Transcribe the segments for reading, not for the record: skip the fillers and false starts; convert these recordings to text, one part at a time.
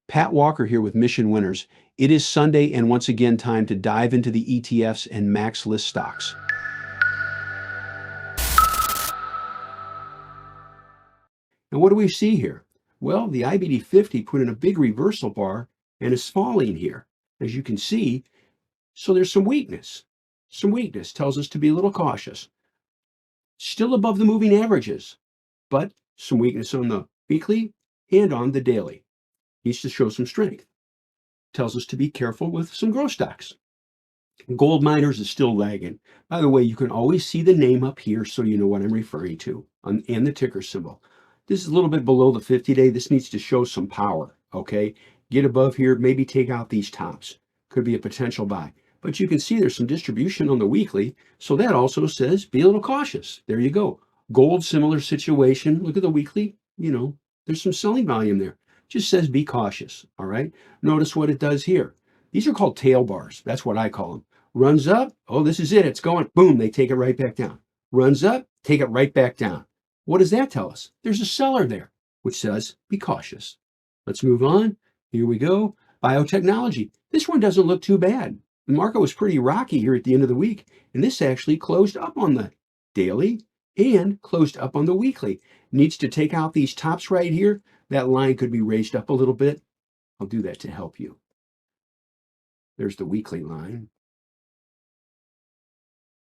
Pat Walker here with Mission Winners. It is Sunday and once again time to dive into the ETFs and MAXLIST stocks. And what do we see here? Well, the IBD 50 put in a big reversal bar and is falling here, as you can see. So there's some weakness. Some weakness tells us to be a little cautious. Still above the moving averages, but some weakness on the weekly and on the daily. Needs to show some strength. Tells us to be careful with some growth stocks. Gold miners is still lagging. By the way, you can always see the name up here so you know what I'm referring to and the ticker symbol. This is a little bit below the 50-day. This needs to show some power, okay? Get above here, maybe take out these tops. Could be a potential buy. But you can see there's some distribution on the weekly, so that also says be a little cautious. There you go. Gold, similar situation. Look at the weekly. There's some selling volume there. Just says be cautious, all right? Notice what it does here. These are called tail bars. That's what I call them. Runs up. Oh, this is it. It's going. Boom. They take it right back down. Runs up. Take it right back down. What does that tell us? There's a seller there, which says be cautious. Let's move on. Here we go. Biotechnology. This one doesn't look too bad. The market was pretty rocky here at the end of the week, and this actually closed up on the daily and closed up on the weekly. Needs to take out these tops right here. That line could be raised up a little bit. I'll do that to help you. There's the weekly line.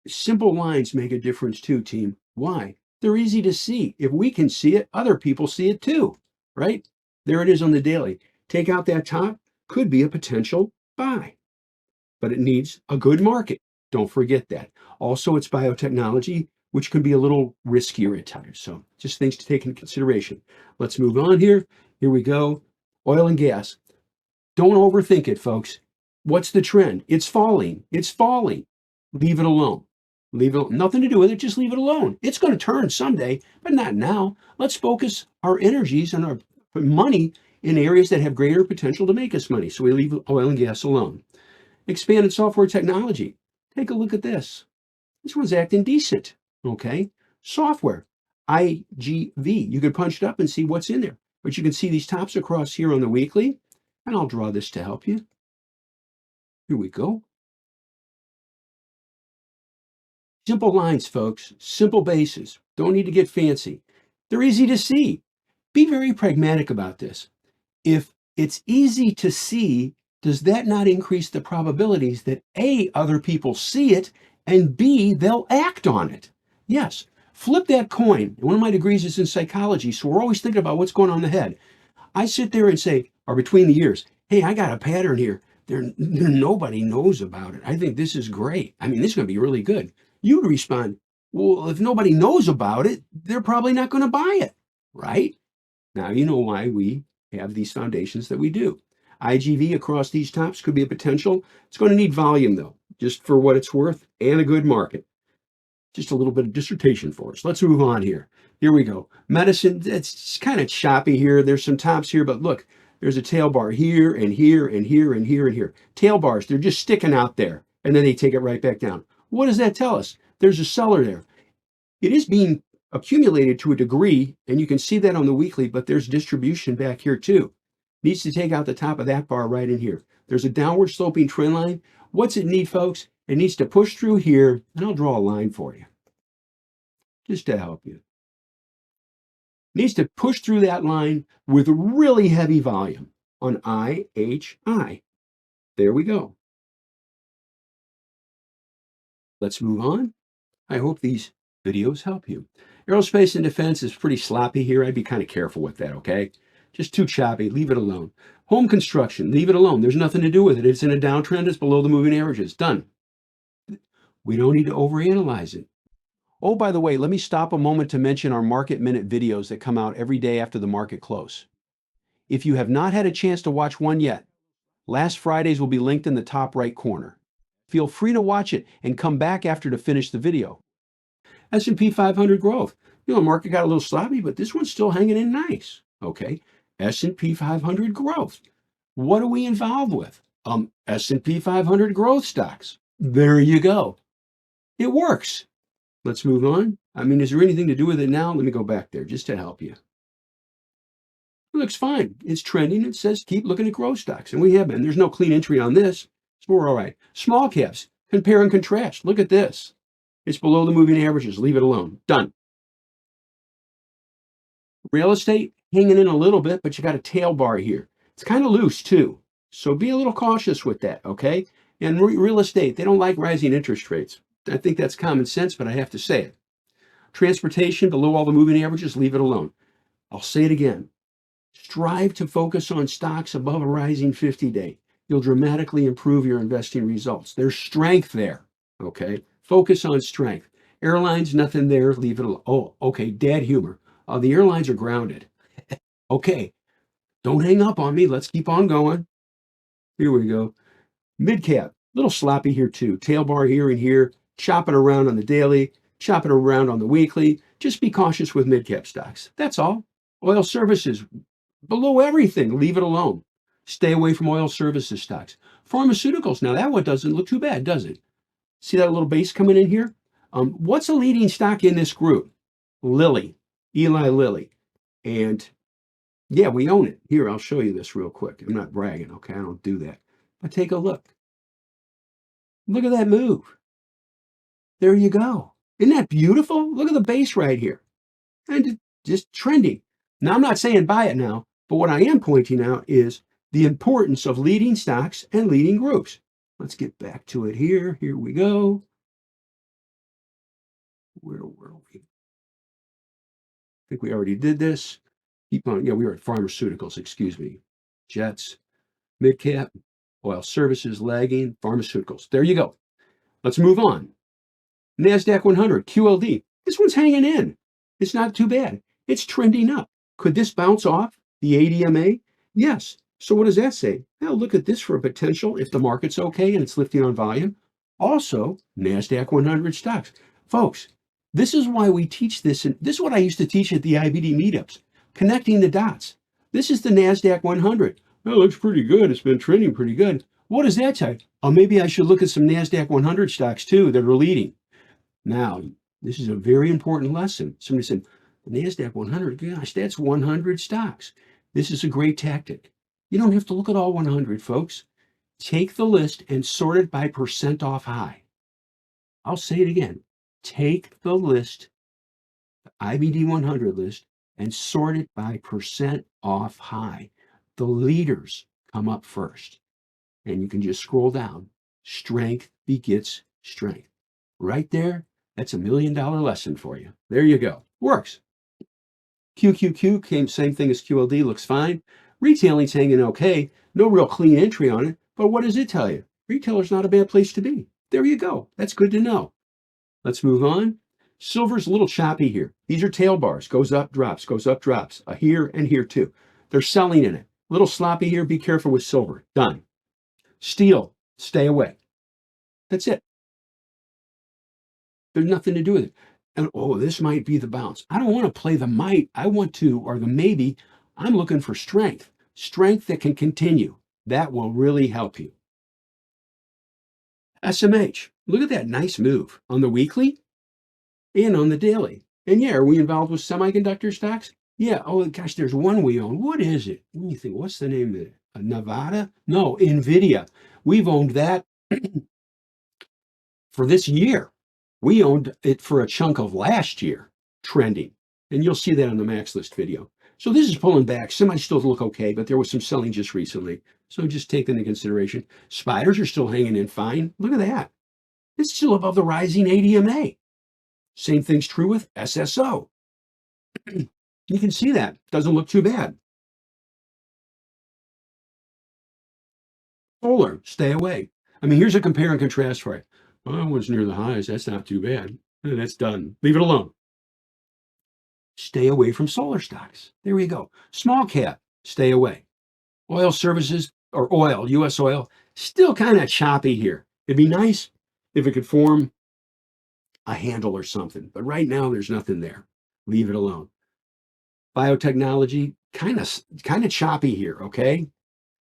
Simple lines make a difference too, team. Why? They're easy to see. If we can see it, other people see it too, right? There it is on the daily. Take out that top, could be a potential buy, but it needs a good market. Don't forget that. Also, it's biotechnology, which can be a little riskier at times. So just things to take into consideration. Let's move on here. Here we go. Oil and gas. Don't overthink it, folks. What's the trend? It's falling. It's falling. Leave it alone. Leave it, nothing to do with it. Just leave it alone. It's going to turn someday, but not now. Let's focus our energies and our money in areas that have greater potential to make us money. So we leave oil and gas alone. Expanded software technology. Take a look at this. This one's acting decent. Okay. Software. IGV. You could punch it up and see what's in there. But you can see these tops across here on the weekly. And I'll draw this to help you. Here we go. Simple lines, folks. Simple bases. Don't need to get fancy. They're easy to see. Be very pragmatic about this. If it's easy to see, does that not increase the probabilities that A, other people see it, and B, they'll act on it? Yes. Flip that coin. One of my degrees is in psychology, so we're always thinking about what's going on in the head. I sit there and say, or between the ears, hey, I got a pattern here. Nobody knows about it. I think this is great. I mean, this is going to be really good. You would respond, well, if nobody knows about it, they're probably not going to buy it, right? Now you know why we have these foundations that we do. IGV across these tops could be a potential. It's going to need volume, though, just for what it's worth, and a good market. Just a little bit of dissertation for us. Let's move on here. Here we go. Medicine, it's kind of choppy here. There's some tops here, but look, there's a tail bar here and here and here and here and here. Tail bars, they're just sticking out there, and then they take it right back down. What does that tell us? There's a seller there. It is being accumulated to a degree, and you can see that on the weekly, but there's distribution back here too. Needs to take out the top of that bar right in here. There's a downward sloping trend line. What's it need, folks? It needs to push through here, and I'll draw a line for you, just to help you. Needs to push through that line with really heavy volume on IHI. There we go. Let's move on. I hope these videos help you. Aerospace and defense is pretty sloppy here. I'd be kind of careful with that, okay? Just too choppy. Leave it alone. Home construction, leave it alone. There's nothing to do with it. It's in a downtrend. It's below the moving averages. Done. We don't need to overanalyze it. Oh, by the way, let me stop a moment to mention our Market Minute videos that come out every day after the market close. If you have not had a chance to watch one yet, last Friday's will be linked in the top right corner. Feel free to watch it and come back after to finish the video. S&P 500 growth. The market got a little sloppy, but this one's still hanging in nice. Okay, S&P 500 growth. What are we involved with? S&P 500 growth stocks. There you go. It works. Let's move on. I mean, is there anything to do with it now? Let me go back there just to help you. It looks fine. It's trending. It says keep looking at growth stocks. And we have been. There's no clean entry on this. So we're all right. Small caps, compare and contrast. Look at this. It's below the moving averages. Leave it alone. Done. Real estate, hanging in a little bit, but you got a tail bar here. It's kind of loose too. So be a little cautious with that, okay? And real estate, they don't like rising interest rates. I think that's common sense, but I have to say it. Transportation, below all the moving averages, leave it alone. I'll say it again. Strive to focus on stocks above a rising 50-day. You'll dramatically improve your investing results. There's strength there, okay? Focus on strength. Airlines, nothing there, leave it alone. Oh, okay, dad humor. The airlines are grounded. Okay, don't hang up on me. Let's keep on going. Here we go. Mid cap, little sloppy here too. Tail bar here and here, chopping around on the daily, chopping around on the weekly. Just be cautious with mid cap stocks. That's all. Oil services, below everything, leave it alone. Stay away from oil services stocks. Pharmaceuticals, now that one doesn't look too bad, does it? See that little base coming in here? What's a leading stock in this group? Lilly, Eli Lilly. And yeah, we own it. Here, I'll show you this real quick. I'm not bragging, okay? I don't do that. But take a look. Look at that move. There you go. Isn't that beautiful? Look at the base right here. And just trending. Now, I'm not saying buy it now, but what I am pointing out is the importance of leading stocks and leading groups. Let's get back to it here. Here we go. Where were we? I think we already did this. Keep on. Yeah, we were at pharmaceuticals, excuse me. Jets, mid cap, oil services, lagging, pharmaceuticals. There you go. Let's move on. NASDAQ 100, QLD. This one's hanging in. It's not too bad. It's trending up. Could this bounce off the ADMA? Yes. So what does that say? Now look at this for a potential if the market's okay and it's lifting on volume. Also, NASDAQ 100 stocks. Folks, this is why we teach this. And this is what I used to teach at the IBD meetups, connecting the dots. This is the NASDAQ 100. Well, it looks pretty good. It's been trending pretty good. What does that tell you? Oh, maybe I should look at some NASDAQ 100 stocks too that are leading. Now, this is a very important lesson. Somebody said, the NASDAQ 100, gosh, that's 100 stocks. This is a great tactic. You don't have to look at all 100, folks. Take the list and sort it by percent off high. I'll say it again. Take the list, the IBD 100 list, and sort it by percent off high. The leaders come up first. And you can just scroll down. Strength begets strength. Right there, that's $1 million lesson for you. There you go. Works. QQQ came same thing as QLD, looks fine. Retailing's hanging okay. No real clean entry on it. But what does it tell you? Retailer's not a bad place to be. There you go. That's good to know. Let's move on. Silver's a little choppy here. These are tail bars. Goes up, drops, goes up, drops. Here and here too. They're selling in it. A little sloppy here. Be careful with silver. Done. Steel, stay away. That's it. There's nothing to do with it. And oh, this might be the bounce. I don't want to play the might. I want to, or the maybe. I'm looking for strength. Strength that can continue. That will really help you. SMH, look at that nice move on the weekly and on the daily. And yeah, are we involved with semiconductor stocks? Yeah. Oh gosh, there's one we own. What is it? Let me think. What's the name of it? Nevada? No, NVDA. We've owned that for this year. We owned it for a chunk of last year, trending. And you'll see that on the MAXLIST video. So this is pulling back. Some might still look okay, but there was some selling just recently. So just take that into consideration. Spiders are still hanging in fine. Look at that. It's still above the rising ADMA. Same thing's true with SSO. You can see that. Doesn't look too bad. Solar, stay away. I mean, here's a compare and contrast for you. Well, that one's near the highs. That's not too bad. That's done. Leave it alone. Stay away from solar stocks. There we go. Small cap, stay away. Oil services or oil, US oil, still kind of choppy here. It'd be nice if it could form a handle or something, but right now there's nothing there. Leave it alone. Biotechnology, kind of choppy here, okay?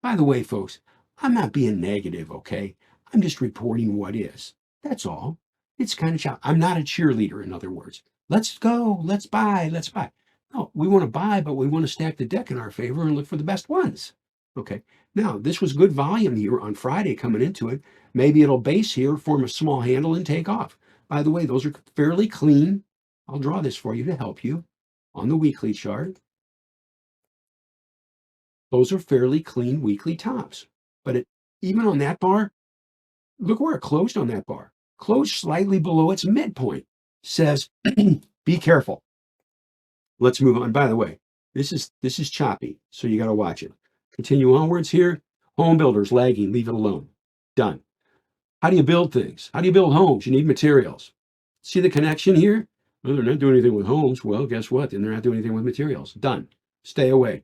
By the way, folks, I'm not being negative, okay? I'm just reporting what is. That's all. It's kind of choppy. I'm not a cheerleader, in other words. Let's go, let's buy, let's buy. No, we want to buy, but we want to stack the deck in our favor and look for the best ones. Okay. Now, this was good volume here on Friday coming into it. Maybe it'll base here, form a small handle, and take off. By the way, those are fairly clean. I'll draw this for you to help you on the weekly chart. Those are fairly clean weekly tops. But even on that bar, look where it closed on that bar. Closed slightly below its midpoint. Says, be careful. Let's move on. By the way, this is choppy, so you got to watch it. Continue onwards here. Home builders lagging, leave it alone. Done. How do you build things? How do you build homes? You need materials. See the connection here? Well, they're not doing anything with homes. Well, guess what? Then they're not doing anything with materials. Done. Stay away.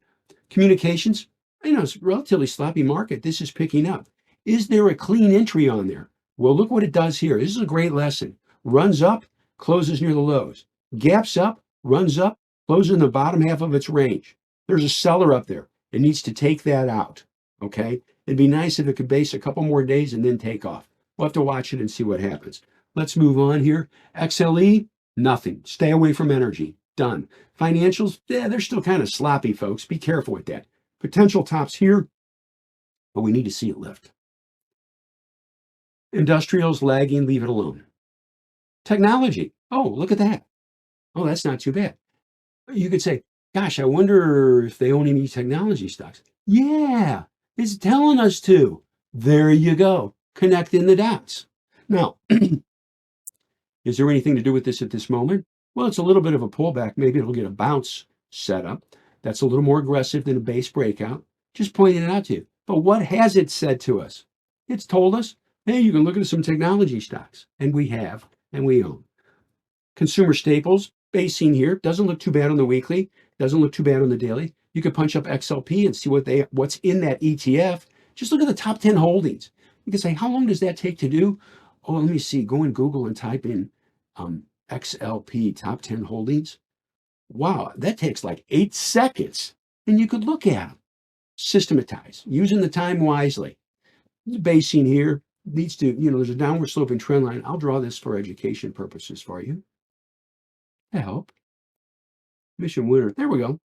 Communications, it's a relatively sloppy market. This is picking up. Is there a clean entry on there? Well, look what it does here. This is a great lesson. Runs up, closes near the lows. Gaps up, runs up, closes in the bottom half of its range. There's a seller up there. It needs to take that out. Okay? It'd be nice if it could base a couple more days and then take off. We'll have to watch it and see what happens. Let's move on here. XLE, nothing. Stay away from energy. Done. Financials, they're still kind of sloppy, folks. Be careful with that. Potential tops here, but we need to see it lift. Industrials lagging, leave it alone. Technology, oh, look at that. Oh, that's not too bad. You could say, gosh, I wonder if they own any technology stocks. Yeah, it's telling us to. There you go. Connecting the dots. Now, is there anything to do with this at this moment? Well, it's a little bit of a pullback. Maybe it'll get a bounce set up. That's a little more aggressive than a base breakout. Just pointing it out to you. But what has it said to us? It's told us, hey, you can look at some technology stocks. And we have, and we own. Consumer staples, basing here, doesn't look too bad on the weekly, doesn't look too bad on the daily. You could punch up XLP and see what's in that ETF. Just look at the top 10 holdings. You can say, how long does that take to do? Oh, let me see. Go in Google and type in XLP top 10 holdings. Wow, that takes like 8 seconds. And you could look at them. Systematize, using the time wisely. The basing here needs to, there's a downward sloping trend line. I'll draw this for education purposes for you to help. Mission winner. There we go.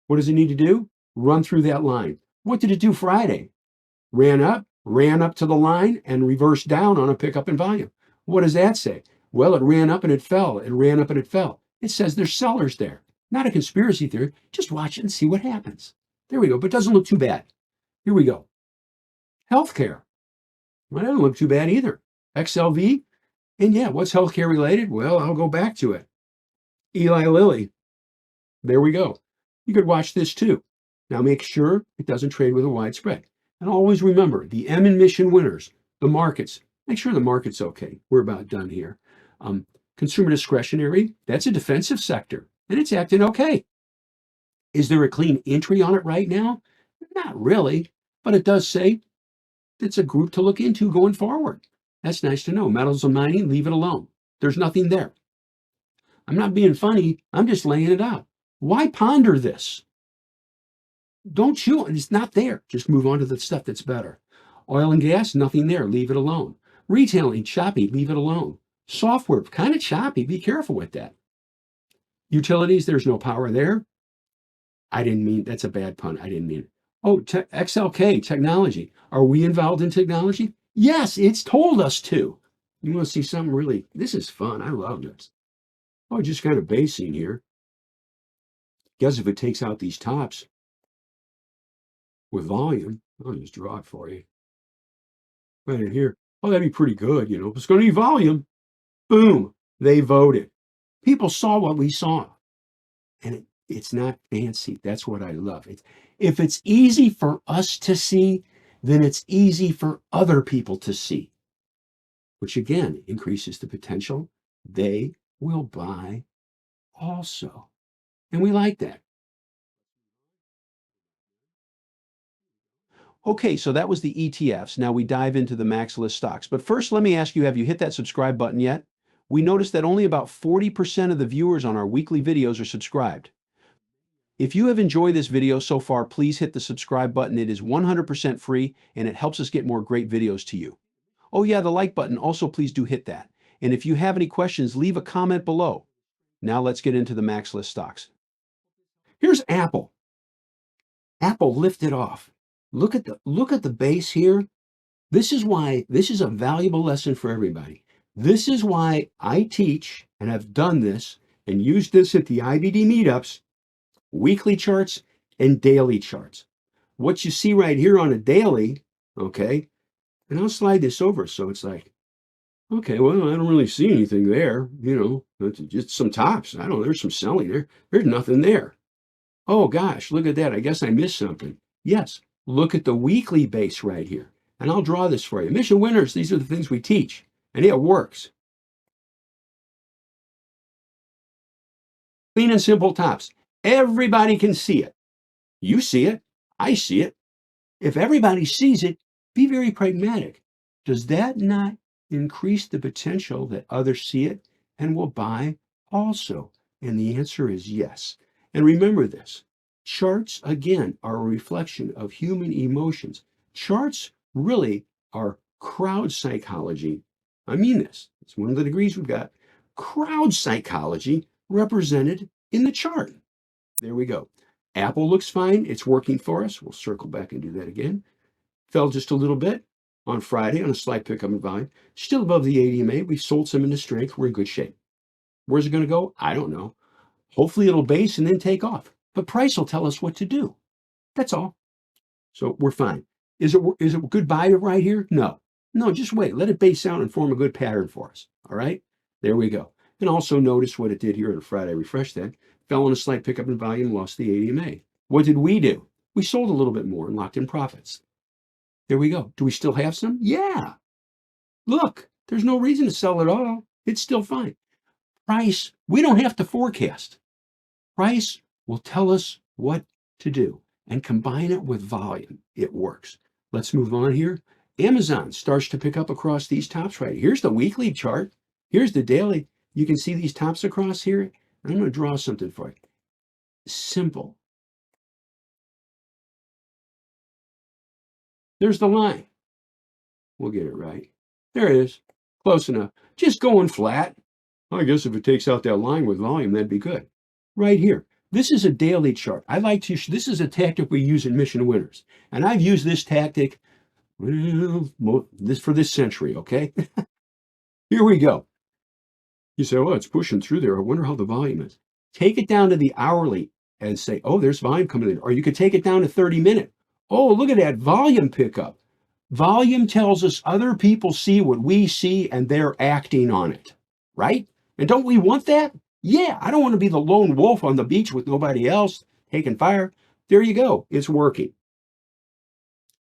What does it need to do? Run through that line. What did it do Friday? Ran up to the line and reversed down on a pickup in volume. What does that say? Well, it ran up and it fell. It ran up and it fell. It says there's sellers there. Not a conspiracy theory. Just watch it and see what happens. There we go. But it doesn't look too bad. Here we go. Healthcare. Well, that doesn't look too bad either. XLV. And yeah, what's healthcare related? Well, I'll go back to it. Eli Lilly. There we go. You could watch this too. Now make sure it doesn't trade with a wide spread. And always remember, the M and mission winners, the markets. Make sure the market's okay. We're about done here. Consumer discretionary, that's a defensive sector, and it's acting okay. Is there a clean entry on it right now? Not really, but it does say it's a group to look into going forward. That's nice to know. Metals and mining, leave it alone. There's nothing there. I'm not being funny. I'm just laying it out. Why ponder this? Don't chew it. It's not there. Just move on to the stuff that's better. Oil and gas, nothing there. Leave it alone. Retailing, choppy. Leave it alone. Software, kind of choppy. Be careful with that. Utilities, there's no power there. I didn't mean, that's a bad pun. I didn't mean it. Oh, XLK, technology. Are we involved in technology? Yes, it's told us to. You want to see something really, this is fun. I love this. Oh, just kind of basing here. Guess if it takes out these tops with volume, I'll just draw it for you. Right in here. Oh, that'd be pretty good. It's going to need volume. Boom. They voted. People saw what we saw. And it's not fancy. That's what I love. If it's easy for us to see, then it's easy for other people to see, which again increases the potential they will buy also. And we like that. Okay, so that was the ETFs. Now we dive into the MAXLIST stocks. But first, let me ask you, have you hit that subscribe button yet? We noticed that only about 40% of the viewers on our weekly videos are subscribed. If you have enjoyed this video so far, please hit the subscribe button. It is 100% free, and it helps us get more great videos to you. Oh yeah, the like button, also please do hit that. And if you have any questions, leave a comment below. Now let's get into the MAXLIST stocks. Here's Apple. Apple lifted off. Look at the base here. This is why this is a valuable lesson for everybody. This is why I teach and have done this and used this at the IBD meetups, weekly charts and daily charts. What you see right here on a daily, okay, and I'll slide this over so it's like, okay, well, I don't really see anything there, it's just some tops. I don't, there's some selling there. There's nothing there. Oh gosh, look at that. I guess I missed something. Yes, look at the weekly base right here. And I'll draw this for you. Mission winners, these are the things we teach, and it works. Clean and simple tops. Everybody can see it. You see it. I see it. If everybody sees it, be very pragmatic. Does that not increase the potential that others see it and will buy also? And the answer is yes. And remember this, charts, again, are a reflection of human emotions. Charts really are crowd psychology. I mean this. It's one of the degrees we've got. Crowd psychology represented in the chart. There we go. Apple looks fine. It's working for us. We'll circle back and do that again. Fell just a little bit on Friday on a slight pickup in volume. Still above the ADMA. We've sold some into strength. We're in good shape. Where's it going to go? I don't know. Hopefully it'll base and then take off. But price will tell us what to do. That's all. So we're fine. Is it a good buy right here? No. No, just wait. Let it base out and form a good pattern for us. All right? There we go. And also notice what it did here on Friday. Refresh that. Fell on a slight pickup in volume, lost the ADMA. What did we do? We sold a little bit more and locked in profits. There we go. Do we still have some? Yeah. Look, there's no reason to sell it all. It's still fine. Price, we don't have to forecast. Price will tell us what to do and combine it with volume. It works. Let's move on here. Amazon starts to pick up across these tops right. Here's the weekly chart. Here's the daily. You can see these tops across here. I'm going to draw something for you. Simple. There's the line. We'll get it right. There it is. Close enough. Just going flat. I guess if it takes out that line with volume, that'd be good. Right here. This is a daily chart. I like to, this is a tactic we use in Mission Winners. And I've used this tactic, well, for this century, okay? Here we go. You say, well, it's pushing through there. I wonder how the volume is. Take it down to the hourly and say, oh, there's volume coming in. Or you could take it down to 30-minute. Oh, look at that volume pickup. Volume tells us other people see what we see and they're acting on it, right? And don't we want that? Yeah, I don't want to be the lone wolf on the beach with nobody else taking fire. There you go. It's working.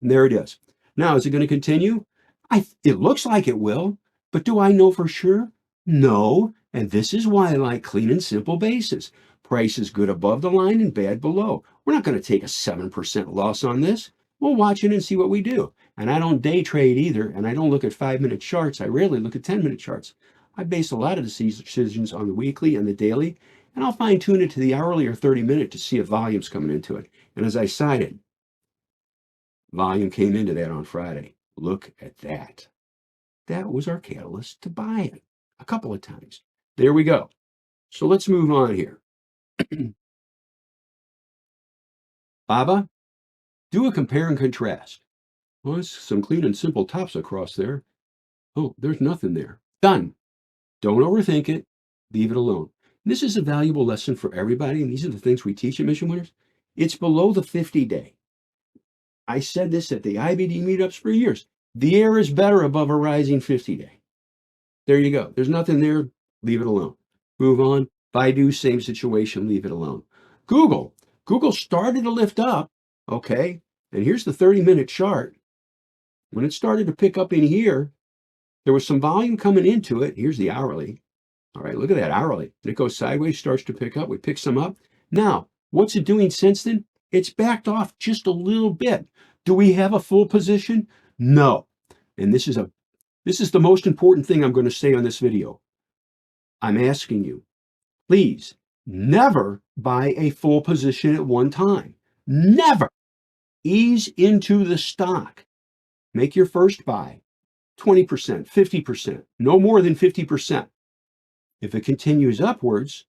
And there it is. Now, is it going to continue? It looks like it will, but do I know for sure? No. And this is why I like clean and simple basis. Price is good above the line and bad below. We're not going to take a 7% loss on this. We'll watch it and see what we do. And I don't day trade either, and I don't look at 5-minute charts. I rarely look at 10-minute charts. I base a lot of decisions on the weekly and the daily, and I'll fine tune it to the hourly or 30-minute to see if volume's coming into it. And as I cited, volume came into that on Friday. Look at that. That was our catalyst to buy it a couple of times. There we go. So let's move on here. Baba, do a compare and contrast. Well, there's some clean and simple tops across there. Oh, there's nothing there. Done. Don't overthink it. Leave it alone. This is a valuable lesson for everybody, and these are the things we teach at Mission Winners. It's below the 50-day. I said this at the IBD meetups for years. The air is better above a rising 50-day. There you go. There's nothing there. Leave it alone. Move on. BIDU, same situation. Leave it alone. Google. Google started to lift up. Okay. And here's the 30-minute chart. When it started to pick up in here, there was some volume coming into it. Here's the hourly. All right, look at that hourly. And it goes sideways, starts to pick up. We pick some up. Now, what's it doing since then? It's backed off just a little bit. Do we have a full position? No. And this is the most important thing I'm going to say on this video. I'm asking you, please never buy a full position at one time. Never. Ease into the stock. Make your first buy 20%, 50%, no more than 50%. If it continues upwards,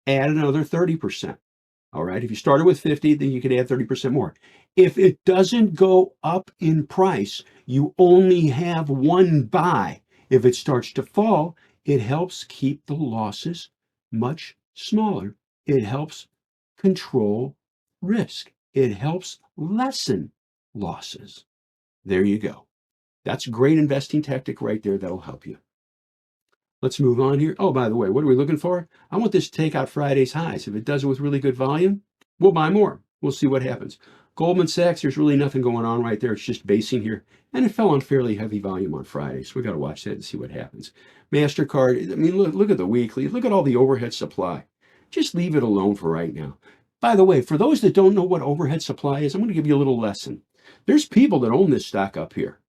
add another 30%. All right. If you started with 50, then you could add 30% more. If it doesn't go up in price, you only have one buy. If it starts to fall, it helps keep the losses much smaller. It helps control risk. It helps lessen losses. There you go. That's a great investing tactic right there that'll help you. Let's move on here. Oh, by the way, what are we looking for? I want this to take out Friday's highs. If it does it with really good volume, we'll buy more. We'll see what happens. Goldman Sachs, there's really nothing going on right there. It's just basing here. And it fell on fairly heavy volume on Friday. So we got to watch that and see what happens. MasterCard, I mean, look at the weekly. Look at all the overhead supply. Just leave it alone for right now. By the way, for those that don't know what overhead supply is, I'm going to give you a little lesson. There's people that own this stock up here.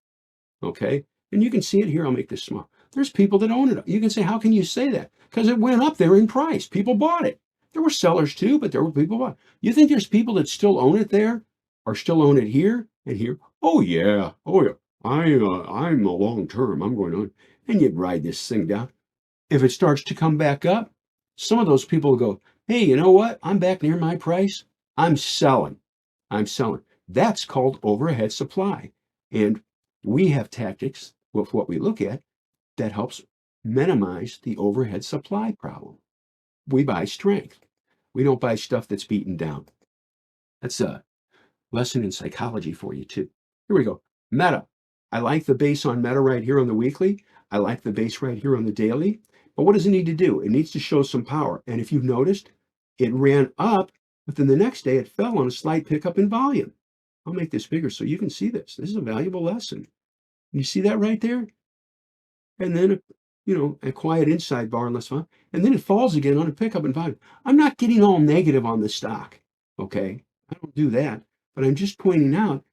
Okay. And you can see it here. I'll make this small. There's people that own it. You can say, how can you say that? Because it went up there in price. People bought it. There were sellers too, but there were people bought it. You think there's people that still own it there or still own it here and here? Oh yeah. Oh yeah. I'm a long term. I'm going on. And you ride this thing down. If it starts to come back up, some of those people will go, hey, you know what? I'm back near my price. I'm selling. I'm selling. That's called overhead supply. And we have tactics with what we look at that helps minimize the overhead supply problem. We buy strength. We don't buy stuff that's beaten down. That's a lesson in psychology for you too. Here we go. Meta. I like the base on Meta right here on the weekly. I like the base right here on the daily. But what does it need to do? It needs to show some power. And if you've noticed, it ran up, but then the next day it fell on a slight pickup in volume. I'll make this bigger so you can see this. This is a valuable lesson. You see that right there? And then, a quiet inside bar and less fun. And then it falls again on a pickup in volume. I'm not getting all negative on the stock. Okay. I don't do that, but I'm just pointing out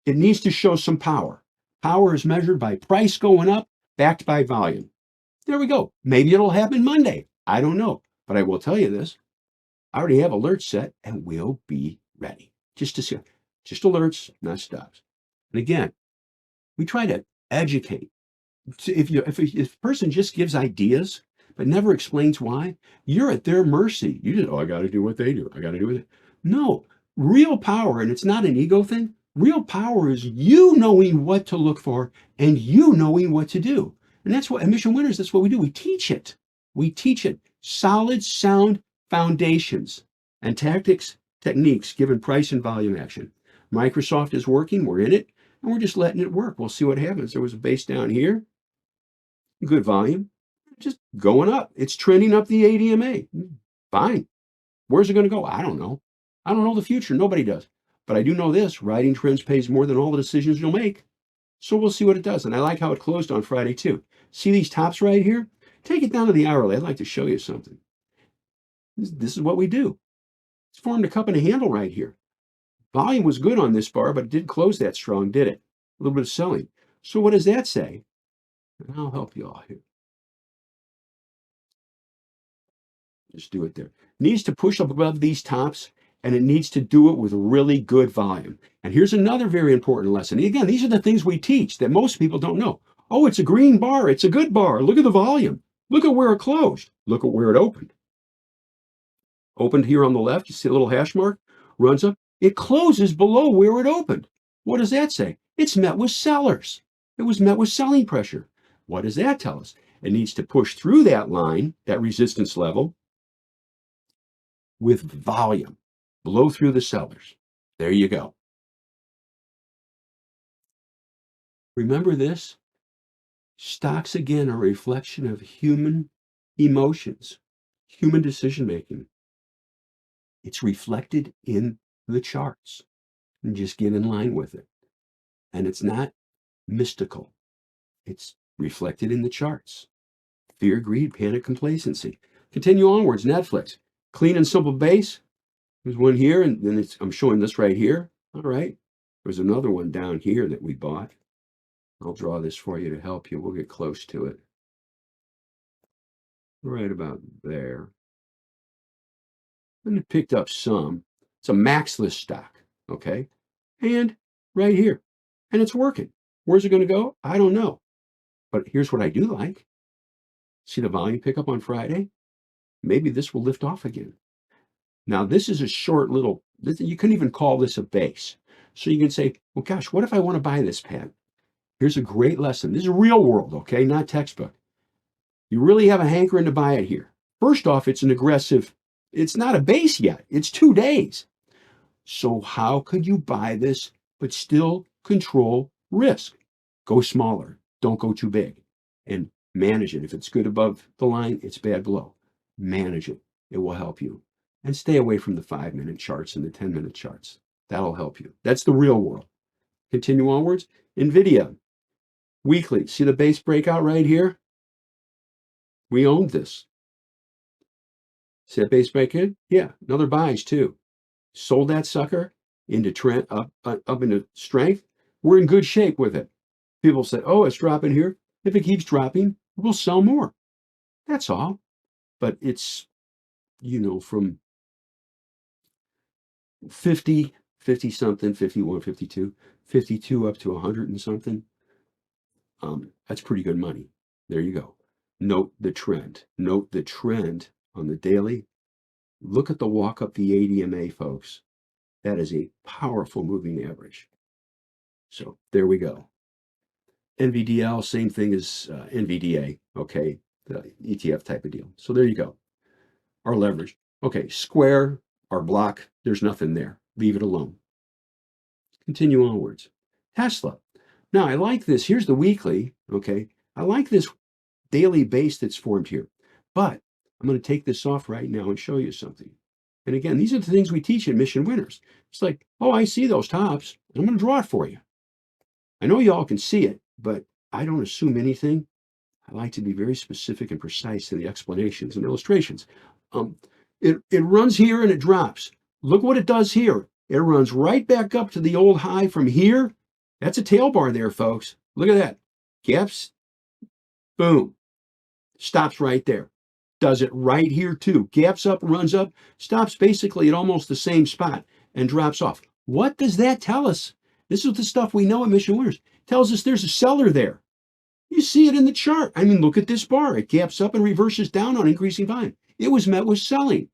it needs to show some power. Power is measured by price going up, backed by volume. There we go. Maybe it'll happen Monday. I don't know. But I will tell you this. I already have alerts set and we'll be ready. Just to see, just alerts, not stops. And again, we try to educate. If a person just gives ideas but never explains why, you're at their mercy. You just, oh, I got to do what they do. I got to do it. No, real power, and it's not an ego thing. Real power is you knowing what to look for and you knowing what to do. And that's what at Mission Winners, that's what we do. We teach it. We teach it. Solid, sound foundations and tactics, techniques given price and volume action. Microsoft is working. We're in it. And we're just letting it work. We'll see what happens. There was a base down here. Good volume, just going up. It's trending up the ADMA. Fine. Where's it going to go? I don't know. I don't know the future. Nobody does. But I do know this, riding trends pays more than all the decisions you'll make. So we'll see what it does. And I like how it closed on Friday too. See these tops right here? Take it down to the hourly. I'd like to show you something. This is what we do. It's formed a cup and a handle right here. Volume was good on this bar, but it didn't close that strong, did it? A little bit of selling. So what does that say? And I'll help you all here. Just do it there. Needs to push up above these tops, and it needs to do it with really good volume. And here's another very important lesson. Again, these are the things we teach that most people don't know. Oh, it's a green bar. It's a good bar. Look at the volume. Look at where it closed. Look at where it opened. Opened here on the left. You see a little hash mark? Runs up. It closes below where it opened. What does that say? It's met with sellers. It was met with selling pressure. What does that tell us? It needs to push through that line, that resistance level, with volume. Blow through the sellers. There you go. Remember this? Stocks, again, are a reflection of human emotions, human decision making. It's reflected in the charts. And just get in line with it. And it's not mystical. It's reflected in the charts. Fear, greed, panic, complacency. Continue onwards. Netflix. Clean and simple base. There's one here, and then I'm showing this right here. All right. There's another one down here that we bought. I'll draw this for you to help you. We'll get close to it. Right about there. And it picked up some. It's a MAXLIST stock, okay? And right here. And it's working. Where's it going to go? I don't know. But here's what I do like. See the volume pick up on Friday? Maybe this will lift off again. Now, this is a short little, you couldn't even call this a base. So you can say, well, gosh, what if I want to buy this pad? Here's a great lesson. This is real world, okay, not textbook. You really have a hankering to buy it here. First off, it's an aggressive, it's not a base yet. It's 2 days. So how could you buy this but still control risk? Go smaller. Don't go too big. And manage it. If it's good above the line, it's bad below. Manage it. It will help you. And stay away from the 5-minute charts and the 10-minute charts. That'll help you. That's the real world. Continue onwards. NVIDIA. Weekly. See the base breakout right here? We owned this. See that base break in? Yeah, another buys too. Sold that sucker into trend up into strength. We're in good shape with it. People say, oh, it's dropping here. If it keeps dropping, we'll sell more. That's all. But it's, from 50 something, 51, 52, 52 up to 100 and something. That's pretty good money. There you go. Note the trend. Note the trend on the daily. Look at the walk up the ADMA, folks. That is a powerful moving average. So there we go. NVDL, same thing as NVDA, okay, the ETF type of deal. So there you go. Our leverage. Okay, square, our block, there's nothing there. Leave it alone. Continue onwards. Tesla. Now, I like this. Here's the weekly, okay. I like this daily base that's formed here. But I'm going to take this off right now and show you something. And again, these are the things we teach in Mission Winners. It's like, oh, I see those tops, and I'm going to draw it for you. I know you all can see it, but I don't assume anything. I like to be very specific and precise in the explanations and illustrations. It runs here and it drops. Look what it does here. It runs right back up to the old high from here. That's a tail bar there, folks. Look at that. Gaps, boom. Stops right there. Does it right here too. Gaps up, runs up, stops basically at almost the same spot and drops off. What does that tell us? This is the stuff we know at Mission Winners. It tells us there's a seller there. You see it in the chart. I mean, look at this bar. It gaps up and reverses down on increasing volume. It was met with selling,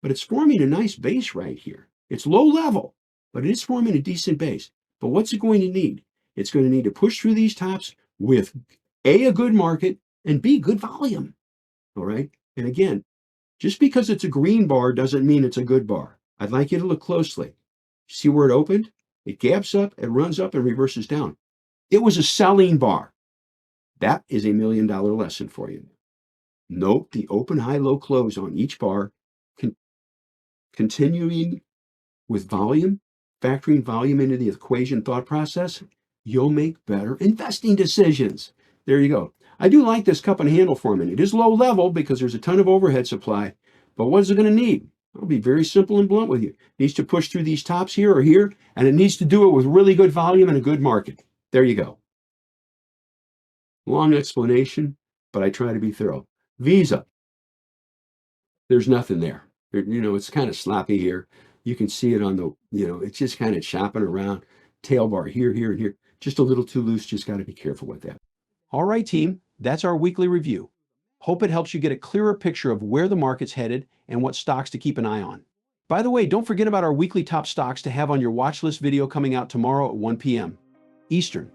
but it's forming a nice base right here. It's low level, but it is forming a decent base. But what's it going to need? It's going to need to push through these tops with A, good market, and B, good volume. All right. And again, just because it's a green bar doesn't mean it's a good bar. I'd like you to look closely. See where it opened? It gaps up, it runs up and reverses down. It was a selling bar. That is $1 million lesson for you. Note the open, high, low, close on each bar, continuing with volume, factoring volume into the equation thought process. You'll make better investing decisions. There you go. I do like this cup and handle forming. It is low level because there's a ton of overhead supply, but what is it going to need? I'll be very simple and blunt with you. It needs to push through these tops here or here, and it needs to do it with really good volume and a good market. There you go. Long explanation, but I try to be thorough. Visa. There's nothing there. It's kind of sloppy here. You can see it on the, it's just kind of chopping around. Tail bar here, here, and here. Just a little too loose. Just got to be careful with that. All right, team. That's our weekly review. Hope it helps you get a clearer picture of where the market's headed and what stocks to keep an eye on. By the way, don't forget about our weekly top stocks to have on your watch list video coming out tomorrow at 1 p.m. Eastern.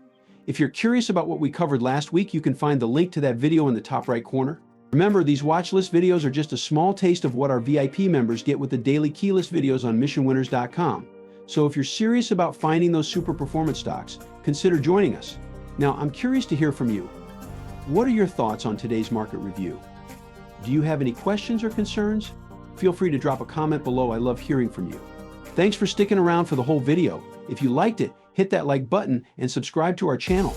If you're curious about what we covered last week, you can find the link to that video in the top right corner. Remember, these watch list videos are just a small taste of what our VIP members get with the daily key list videos on missionwinners.com. So if you're serious about finding those super performance stocks, consider joining us. Now, I'm curious to hear from you. What are your thoughts on today's market review? Do you have any questions or concerns? Feel free to drop a comment below. I love hearing from you. Thanks for sticking around for the whole video. If you liked it, hit that like button and subscribe to our channel.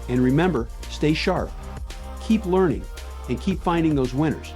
And remember, stay sharp, keep learning, and keep finding those winners.